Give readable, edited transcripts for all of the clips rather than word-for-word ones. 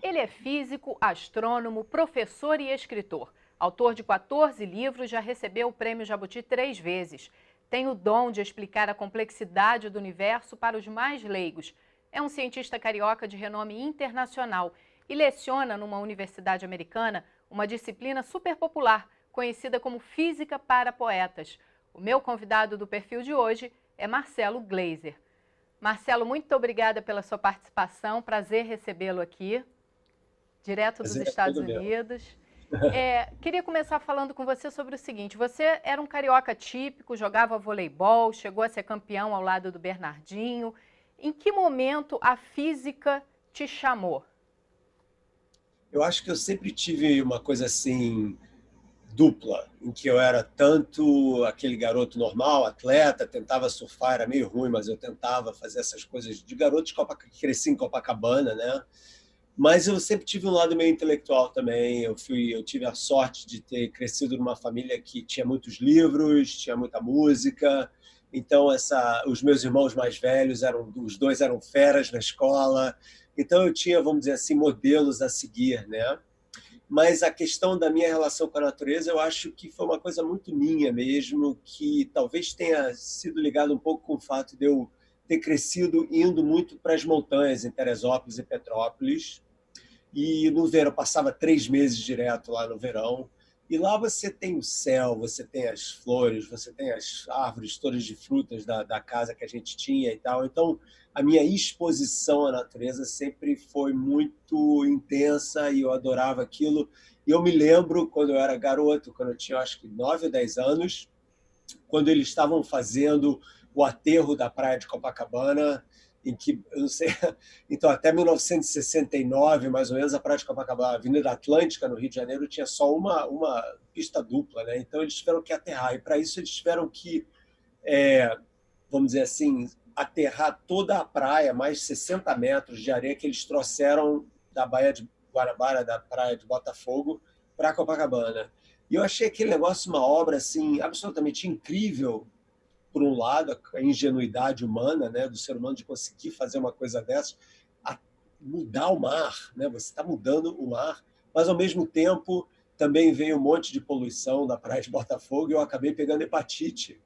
Ele é físico, astrônomo, professor e escritor. Autor de 14 livros, já recebeu o Prêmio Jabuti 3 vezes. Tem o dom de explicar a complexidade do universo para os mais leigos. É um cientista carioca de renome internacional e leciona numa universidade americana uma disciplina super popular, conhecida como Física para Poetas. O meu convidado do perfil de hoje é Marcelo Gleiser. Marcelo, muito obrigada pela sua participação. Prazer recebê-lo aqui, direto dos Prazer é Estados todo meu. Unidos. Queria começar falando com você sobre o seguinte: você era um carioca típico, jogava voleibol, chegou a ser campeão ao lado do Bernardinho. Em que momento a física te chamou? Eu acho que eu sempre tive uma coisa assim dupla, em que eu era tanto aquele garoto normal, atleta, tentava surfar, era meio ruim, mas eu tentava fazer essas coisas de garoto de que cresci em Copacabana, né? Mas eu sempre tive um lado meio intelectual também. Eu tive a sorte de ter crescido numa família que tinha muitos livros, tinha muita música. Então os meus irmãos mais velhos os dois eram feras na escola. Então eu tinha, vamos dizer assim, modelos a seguir, né? Mas a questão da minha relação com a natureza, eu acho que foi uma coisa muito minha mesmo, que talvez tenha sido ligado um pouco com o fato de eu ter crescido indo muito para as montanhas, em Teresópolis e Petrópolis, e no verão, passava 3 meses direto lá no verão. E lá você tem o céu, você tem as flores, você tem as árvores todas de frutas da casa que a gente tinha e tal. Então, a minha exposição à natureza sempre foi muito intensa e eu adorava aquilo. E eu me lembro quando eu era garoto, quando eu tinha acho que 9 ou 10 anos, quando eles estavam fazendo o aterro da praia de Copacabana, em que, eu não sei, então até 1969, mais ou menos, a praia de Copacabana, a Avenida Atlântica, no Rio de Janeiro, tinha só uma pista dupla, né? Então eles tiveram que aterrar, e para isso eles tiveram que, vamos dizer assim, aterrar toda a praia, mais 60 metros de areia que eles trouxeram da Baía de Guanabara, da praia de Botafogo, para Copacabana. E eu achei aquele negócio uma obra assim absolutamente incrível, por um lado, a ingenuidade humana, né, do ser humano de conseguir fazer uma coisa dessa, a mudar o mar, né? Você está mudando o mar, mas ao mesmo tempo também veio um monte de poluição da praia de Botafogo e eu acabei pegando hepatite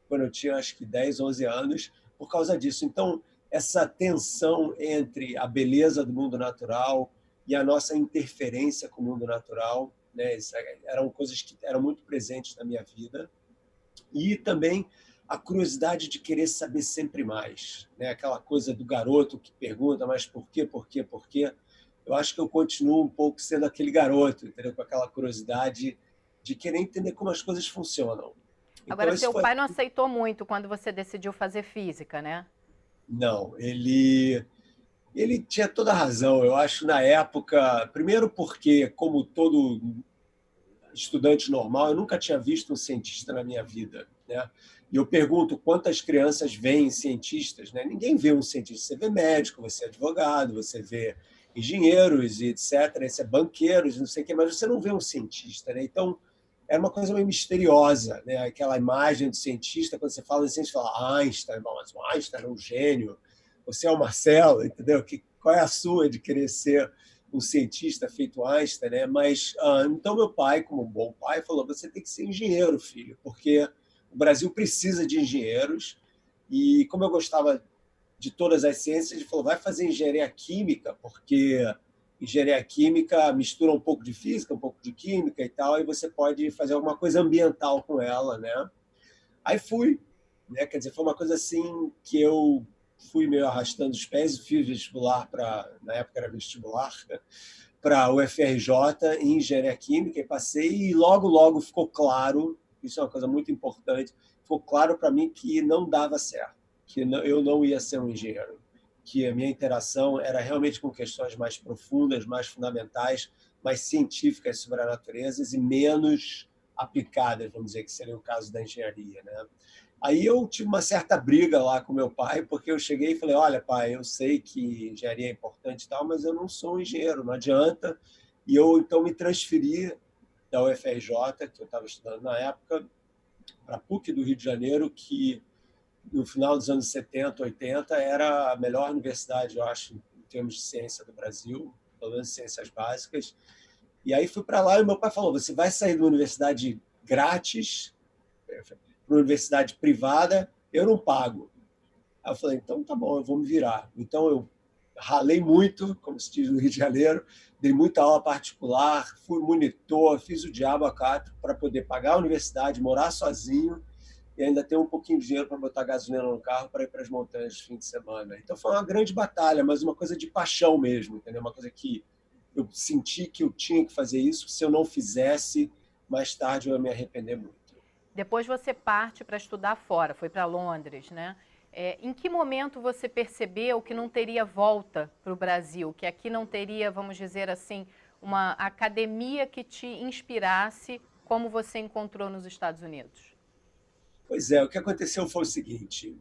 quando eu tinha acho que 10, 11 anos por causa disso. Então, essa tensão entre a beleza do mundo natural e a nossa interferência com o mundo natural, né, eram coisas que eram muito presentes na minha vida. E também a curiosidade de querer saber sempre mais, né? Aquela coisa do garoto que pergunta, mas por quê, por quê, por quê? Eu acho que eu continuo um pouco sendo aquele garoto, entendeu? Com aquela curiosidade de querer entender como as coisas funcionam. Agora, Então, isso seu foi. pai não aceitou muito quando você decidiu fazer física, né? Não, ele tinha toda a razão. Eu acho, na época, primeiro porque, como todo estudante normal, eu nunca tinha visto um cientista na minha vida, né? E eu pergunto quantas crianças veem cientistas, né? Ninguém vê um cientista. Você vê médico, você é advogado, você vê engenheiros e etc. Você é banqueiros, não sei o quê, mas você não vê um cientista, né? Então, era uma coisa meio misteriosa, né? Aquela imagem do cientista, quando você fala em cientista, você fala Einstein, bom, mas o Einstein é um gênio, você é o Marcelo, entendeu? Qual é a sua de querer ser um cientista feito Einstein, né? Mas então meu pai, como um bom pai, falou: você tem que ser engenheiro, filho, porque o Brasil precisa de engenheiros. E como eu gostava de todas as ciências, ele falou: vai fazer engenharia química, porque engenharia química mistura um pouco de física, um pouco de química e tal, e você pode fazer alguma coisa ambiental com ela, né? Aí fui, né? Quer dizer, foi uma coisa assim que eu fui meio arrastando os pés e fiz vestibular para, na época era vestibular, para a UFRJ em engenharia química e passei e logo ficou claro, isso é uma coisa muito importante, ficou claro para mim que não dava certo, que eu não ia ser um engenheiro, que a minha interação era realmente com questões mais profundas, mais fundamentais, mais científicas sobre a natureza e menos aplicadas, vamos dizer, que seria o caso da engenharia, né? Aí eu tive uma certa briga lá com meu pai, porque eu cheguei e falei: olha, pai, eu sei que engenharia é importante e tal, mas eu não sou um engenheiro, não adianta. E eu então me transferi da UFRJ, que eu estava estudando na época, para a PUC do Rio de Janeiro, que no final dos anos 70, 80 era a melhor universidade, eu acho, em termos de ciência do Brasil. pelo menos ciências básicas. E aí fui para lá e meu pai falou, você vai sair de uma universidade grátis para uma universidade privada, eu não pago. Aí eu falei, então tá bom, eu vou me virar. Então eu ralei muito, como se diz no Rio de Janeiro, dei muita aula particular, fui monitor, fiz o diabo a quatro para poder pagar a universidade, morar sozinho e ainda ter um pouquinho de dinheiro para botar gasolina no carro para ir para as montanhas de fim de semana. Então foi uma grande batalha, mas uma coisa de paixão mesmo, entendeu? Uma coisa que eu senti que eu tinha que fazer isso, se eu não fizesse, mais tarde eu ia me arrepender muito. Depois você parte para estudar fora, foi para Londres, né? Em que momento você percebeu que não teria volta para o Brasil, que aqui não teria, vamos dizer assim, uma academia que te inspirasse como você encontrou nos Estados Unidos? Pois é, o que aconteceu foi o seguinte,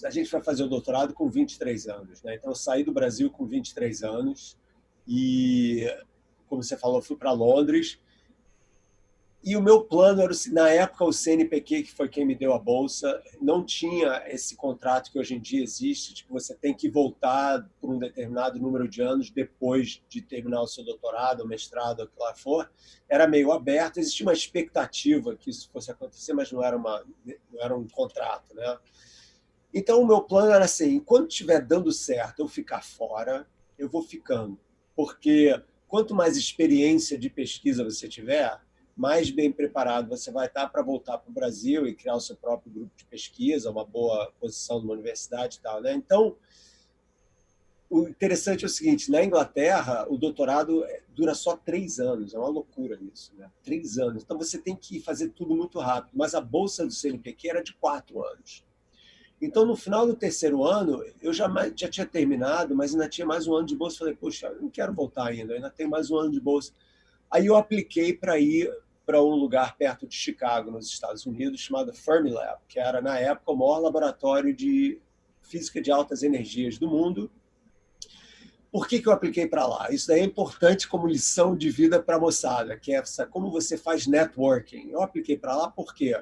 a gente vai fazer o doutorado com 23 anos, né? Então eu saí do Brasil com 23 anos e, como você falou, fui para Londres. E o meu plano era, na época, o CNPq, que foi quem me deu a bolsa, não tinha esse contrato que hoje em dia existe, tipo, você tem que voltar por um determinado número de anos depois de terminar o seu doutorado, ou mestrado, ou o que lá for. Era meio aberto, existia uma expectativa que isso fosse acontecer, mas não era um contrato, né? Então, o meu plano era assim, enquanto estiver dando certo eu ficar fora, eu vou ficando. Porque quanto mais experiência de pesquisa você tiver, mais bem preparado você vai estar para voltar para o Brasil e criar o seu próprio grupo de pesquisa, uma boa posição numa universidade e tal, né? Então, o interessante é o seguinte, na Inglaterra, o doutorado dura só 3 anos, é uma loucura isso, né? 3 anos. Então, você tem que fazer tudo muito rápido, mas a bolsa do CNPq era de 4 anos. Então, no final do terceiro ano, eu já tinha terminado, mas ainda tinha mais um ano de bolsa. Falei, poxa, eu não quero voltar ainda, ainda tem mais um ano de bolsa. Aí eu apliquei para ir para um lugar perto de Chicago, nos Estados Unidos, chamado Fermilab, que era, na época, o maior laboratório de física de altas energias do mundo. Por que eu apliquei para lá? Isso daí é importante como lição de vida para a moçada, que é como você faz networking. Eu apliquei para lá porque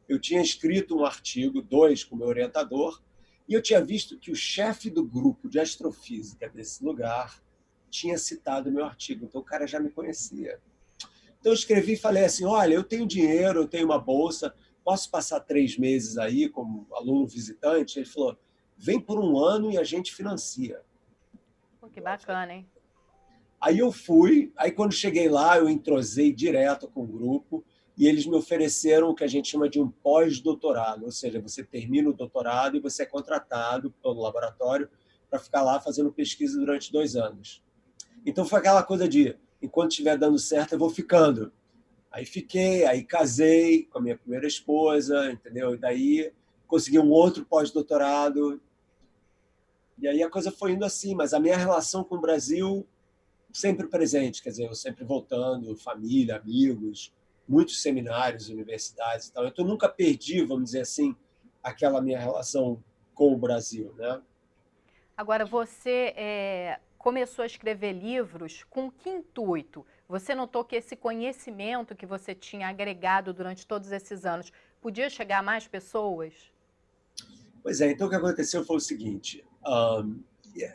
eu tinha escrito um artigo, 2, com o meu orientador, e eu tinha visto que o chefe do grupo de astrofísica desse lugar tinha citado o meu artigo, então o cara já me conhecia. Então eu escrevi e falei assim, olha, eu tenho dinheiro, eu tenho uma bolsa, posso passar 3 meses aí como aluno visitante? Ele falou, vem por um ano e a gente financia. Pô, que bacana, hein? Aí eu fui, aí quando cheguei lá, eu entrosei direto com o grupo e eles me ofereceram o que a gente chama de um pós-doutorado, ou seja, você termina o doutorado e você é contratado pelo laboratório para ficar lá fazendo pesquisa durante 2 anos. Então foi aquela coisa de, enquanto estiver dando certo, eu vou ficando. Aí fiquei, aí casei com a minha primeira esposa, entendeu? E daí consegui um outro pós-doutorado. E aí a coisa foi indo assim, mas a minha relação com o Brasil sempre presente, quer dizer, eu sempre voltando, família, amigos, muitos seminários, universidades e tal. Então, eu nunca perdi, vamos dizer assim, aquela minha relação com o Brasil, né? Agora, você começou a escrever livros com que intuito? Você notou que esse conhecimento que você tinha agregado durante todos esses anos podia chegar a mais pessoas? Pois é, então o que aconteceu foi o seguinte,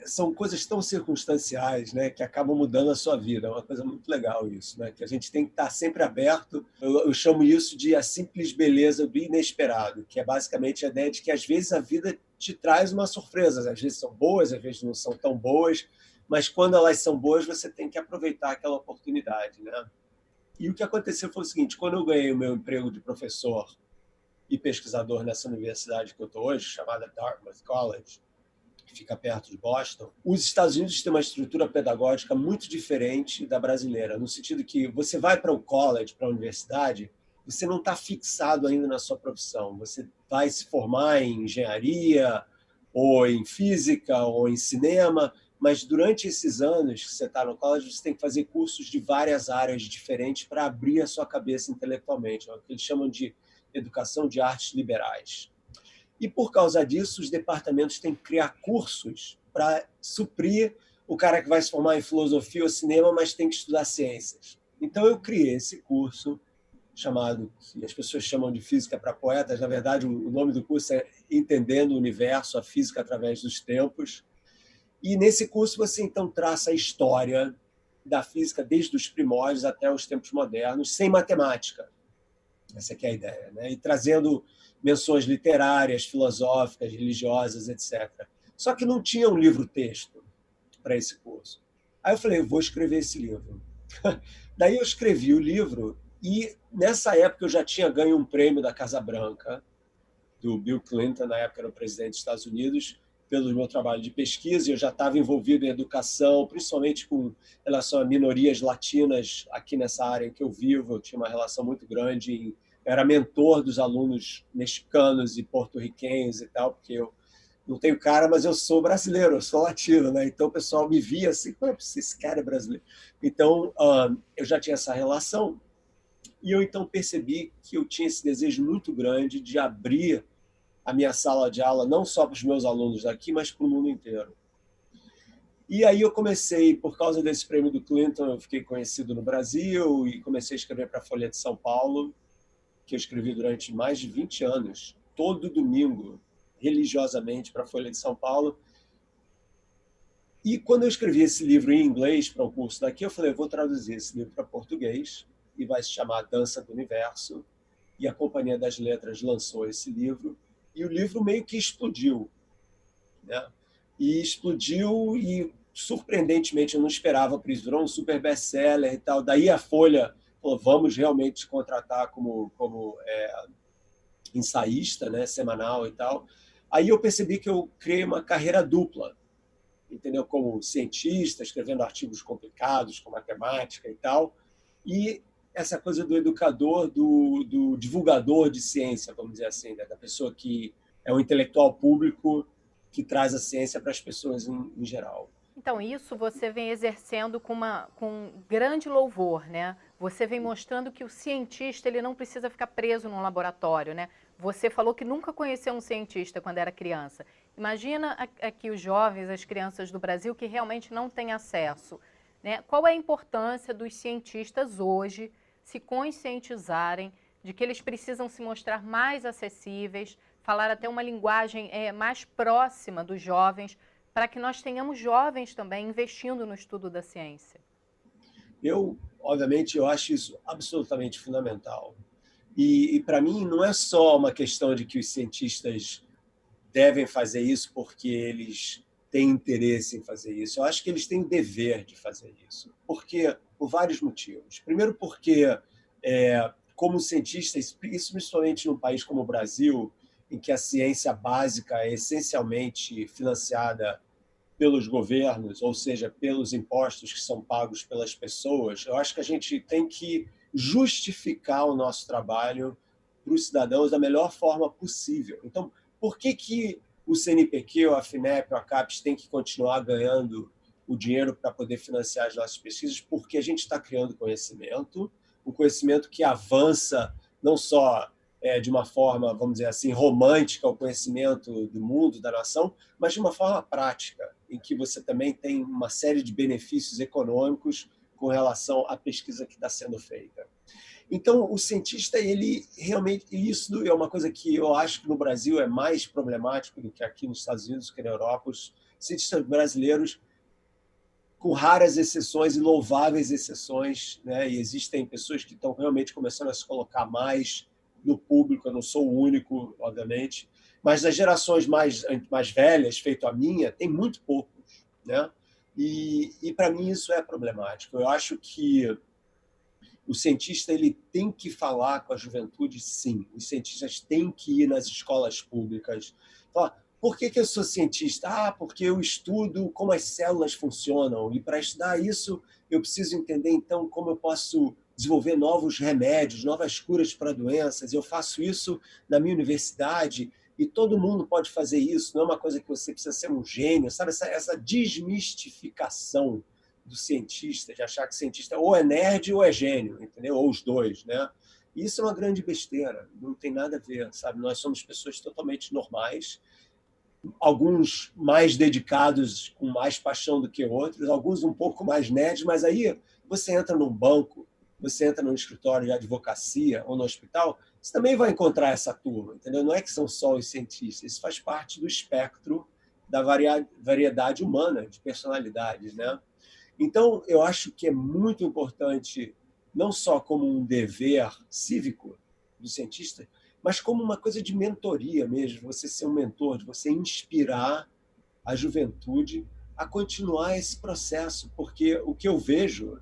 são coisas tão circunstanciais, né, que acabam mudando a sua vida. É uma coisa muito legal isso, né, que a gente tem que estar sempre aberto. Eu chamo isso de a simples beleza do inesperado, que é basicamente a ideia de que às vezes a vida te traz uma surpresa, às vezes são boas, às vezes não são tão boas, mas quando elas são boas, você tem que aproveitar aquela oportunidade, né? E o que aconteceu foi o seguinte, quando eu ganhei o meu emprego de professor e pesquisador nessa universidade que eu estou hoje, chamada Dartmouth College, que fica perto de Boston, os Estados Unidos têm uma estrutura pedagógica muito diferente da brasileira, no sentido que você vai para o college, para a universidade, você não está fixado ainda na sua profissão. Você vai se formar em engenharia, ou em física, ou em cinema, mas durante esses anos que você está no college, você tem que fazer cursos de várias áreas diferentes para abrir a sua cabeça intelectualmente, é o que eles chamam de educação de artes liberais. E, por causa disso, os departamentos têm que criar cursos para suprir o cara que vai se formar em filosofia ou cinema, mas tem que estudar ciências. Então, eu criei esse curso, chamado, que as pessoas chamam de Física para Poetas. Na verdade, o nome do curso é Entendendo o Universo, a Física através dos Tempos. E nesse curso você, então, traça a história da física desde os primórdios até os tempos modernos, sem matemática. Essa aqui é a ideia, né? E trazendo menções literárias, filosóficas, religiosas, etc. Só que não tinha um livro-texto para esse curso. Aí eu falei, eu vou escrever esse livro. Daí eu escrevi o livro e, nessa época, eu já tinha ganho um prêmio da Casa Branca, do Bill Clinton, na época era o presidente dos Estados Unidos, pelo meu trabalho de pesquisa, e eu já estava envolvido em educação, principalmente com relação a minorias latinas aqui nessa área em que eu vivo. Eu tinha uma relação muito grande, eu era mentor dos alunos mexicanos e porto-riquenhos e tal, porque eu não tenho cara, mas eu sou brasileiro, eu sou latino, né? Então o pessoal me via assim, como é que esse cara é brasileiro? Então eu já tinha essa relação, e eu então percebi que eu tinha esse desejo muito grande de abrir a minha sala de aula não só para os meus alunos daqui, mas para o mundo inteiro. E aí eu comecei, por causa desse prêmio do Clinton, eu fiquei conhecido no Brasil e comecei a escrever para a Folha de São Paulo, que eu escrevi durante mais de 20 anos, todo domingo, religiosamente, para a Folha de São Paulo. E quando eu escrevi esse livro em inglês para o curso daqui, eu falei, eu vou traduzir esse livro para português e vai se chamar Dança do Universo. E a Companhia das Letras lançou esse livro e o livro meio que explodiu, né? E explodiu e, surpreendentemente, eu não esperava por isso, virou um super best-seller e tal. Daí a Folha falou, vamos realmente te contratar como ensaísta, né, semanal e tal. Aí eu percebi que eu criei uma carreira dupla, entendeu? Como cientista, escrevendo artigos complicados, com matemática e tal, e essa coisa do educador, do divulgador de ciência, vamos dizer assim, né? Da pessoa que é um intelectual público que traz a ciência para as pessoas em geral. Então, isso você vem exercendo com grande louvor, né? Você vem mostrando que o cientista ele não precisa ficar preso num laboratório, né? Você falou que nunca conheceu um cientista quando era criança. Imagina aqui os jovens, as crianças do Brasil que realmente não têm acesso, né? Qual é a importância dos cientistas hoje se conscientizarem de que eles precisam se mostrar mais acessíveis, falar até uma linguagem mais próxima dos jovens, para que nós tenhamos jovens também investindo no estudo da ciência? Obviamente, eu acho isso absolutamente fundamental. E para mim, não é só uma questão de que os cientistas devem fazer isso porque eles têm interesse em fazer isso. Eu acho que eles têm o dever de fazer isso. Por vários motivos. Primeiro, porque, como cientistas, isso principalmente num país como o Brasil, em que a ciência básica é essencialmente financiada pelos governos, ou seja, pelos impostos que são pagos pelas pessoas, eu acho que a gente tem que justificar o nosso trabalho para os cidadãos da melhor forma possível. Então, por que o CNPq, ou a FINEP, ou a CAPES tem que continuar ganhando o dinheiro para poder financiar as nossas pesquisas? Porque a gente está criando conhecimento, um conhecimento que avança não só de uma forma, vamos dizer assim, romântica, o conhecimento do mundo, da nação, mas de uma forma prática, em que você também tem uma série de benefícios econômicos com relação à pesquisa que está sendo feita. Então, o cientista, ele realmente, e isso é uma coisa que eu acho que no Brasil é mais problemático do que aqui nos Estados Unidos, que na Europa, os cientistas brasileiros, com raras exceções e louváveis exceções, né? E existem pessoas que estão realmente começando a se colocar mais no público, eu não sou o único, obviamente, mas das gerações mais velhas, feito a minha, tem muito poucos, né? E para mim isso é problemático. Eu acho que o cientista ele tem que falar com a juventude, sim. Os cientistas têm que ir nas escolas públicas. Falar, por que eu sou cientista? Ah, porque eu estudo como as células funcionam. E para estudar isso, eu preciso entender, então, como eu posso desenvolver novos remédios, novas curas para doenças. Eu faço isso na minha universidade e todo mundo pode fazer isso. Não é uma coisa que você precisa ser um gênio. Sabe, essa desmistificação do cientista, de achar que cientista ou é nerd ou é gênio, entendeu? Ou os dois, né? E isso é uma grande besteira, não tem nada a ver, sabe? Nós somos pessoas totalmente normais, alguns mais dedicados com mais paixão do que outros, alguns um pouco mais nerds, mas aí você entra num banco, você entra num escritório de advocacia ou no hospital, você também vai encontrar essa turma, entendeu? Não é que são só os cientistas, isso faz parte do espectro da variedade humana, de personalidades, né? Então, eu acho que é muito importante, não só como um dever cívico do cientista, mas como uma coisa de mentoria mesmo, você ser um mentor, de você inspirar a juventude a continuar esse processo, porque o que eu vejo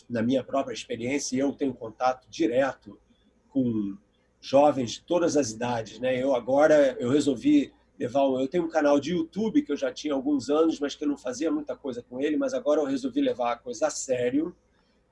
na minha própria experiência, e eu tenho contato direto com jovens de todas as idades, né? Eu resolvi eu tenho um canal de YouTube que eu já tinha há alguns anos, mas que eu não fazia muita coisa com ele, mas agora eu resolvi levar a coisa a sério,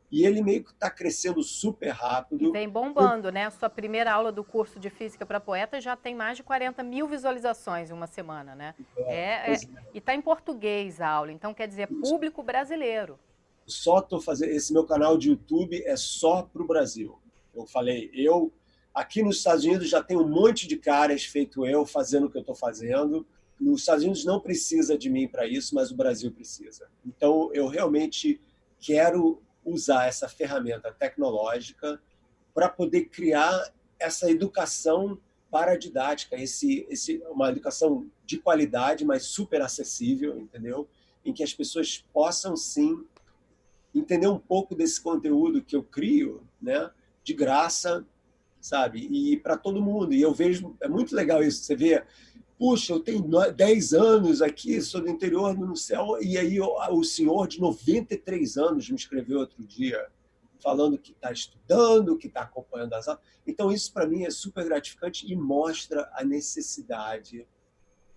e ele meio que está crescendo super E rápido. vem bombando, né? Sua primeira aula do curso de Física para Poeta já tem mais de 40 mil visualizações em uma semana, né? Pois é, E está em português a aula, então quer dizer público brasileiro. só estou fazendo esse meu canal de YouTube é só para o Brasil. Eu falei, eu aqui nos Estados Unidos já tem um monte de caras feito eu fazendo o que eu estou fazendo. Nos Estados Unidos não precisa de mim para isso, mas o Brasil precisa. Então eu realmente quero usar essa ferramenta tecnológica para poder criar essa educação paradidática, uma educação de qualidade, mas super acessível, entendeu? Em que as pessoas possam sim entender um pouco desse conteúdo que eu crio, né, de graça, sabe? E para todo mundo. E eu vejo, é muito legal isso, você vê, puxa, eu tenho 10 anos aqui, sou do interior do céu, e aí o senhor de 93 anos me escreveu outro dia, falando que está estudando, que está acompanhando as aulas. Então, isso para mim é super gratificante e mostra a necessidade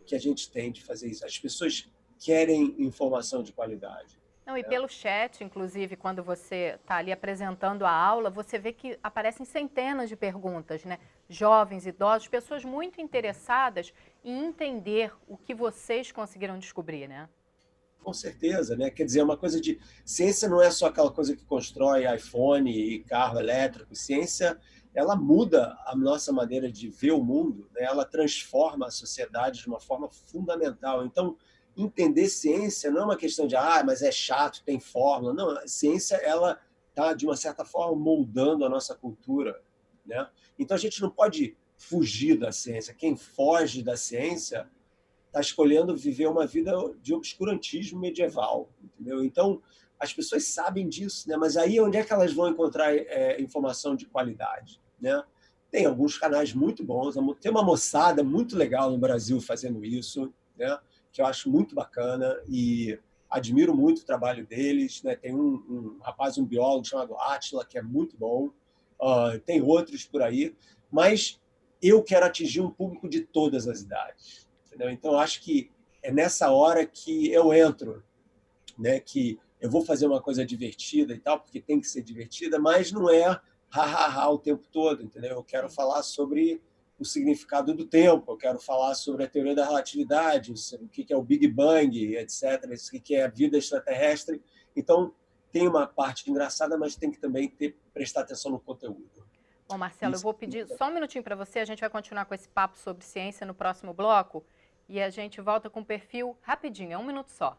que a gente tem de fazer isso. As pessoas querem informação de qualidade. Não, e Né? pelo chat, inclusive, quando você está ali apresentando a aula, você vê que aparecem centenas de perguntas, né? Jovens, idosos, pessoas muito interessadas em entender o que vocês conseguiram descobrir, né? Com certeza, né? Quer dizer, uma coisa de ciência não é só aquela coisa que constrói iPhone e carro elétrico. Ciência, ela muda a nossa maneira de ver o mundo, né? Ela transforma a sociedade de uma forma fundamental. Então, entender ciência não é uma questão de mas é chato, tem fórmula. Não, a ciência ela está de uma certa forma moldando a nossa cultura, né? Então a gente não pode fugir da ciência. Quem foge da ciência está escolhendo viver uma vida de obscurantismo medieval, entendeu? Então, as pessoas sabem disso, né? Mas aí onde é que elas vão encontrar informação de qualidade, né? Tem alguns canais muito bons, tem uma moçada muito legal no Brasil fazendo isso, né? Que eu acho muito bacana e admiro muito o trabalho deles, né? Tem um rapaz, um biólogo chamado Átila, que é muito bom, tem outros por aí, mas eu quero atingir um público de todas as idades. Entendeu? Então, acho que é nessa hora que eu entro, né? Que eu vou fazer uma coisa divertida e tal, porque tem que ser divertida, mas não é ha-ha-ha o tempo todo, entendeu? Eu quero falar sobre o significado do tempo, eu quero falar sobre a teoria da relatividade, o que é o Big Bang, etc., o que é a vida extraterrestre. Então, tem uma parte engraçada, mas tem que também prestar atenção no conteúdo. Bom, Marcelo, eu Isso. vou pedir só um minutinho para você, a gente vai continuar com esse papo sobre ciência no próximo bloco e a gente volta com o perfil rapidinho, é um minuto só.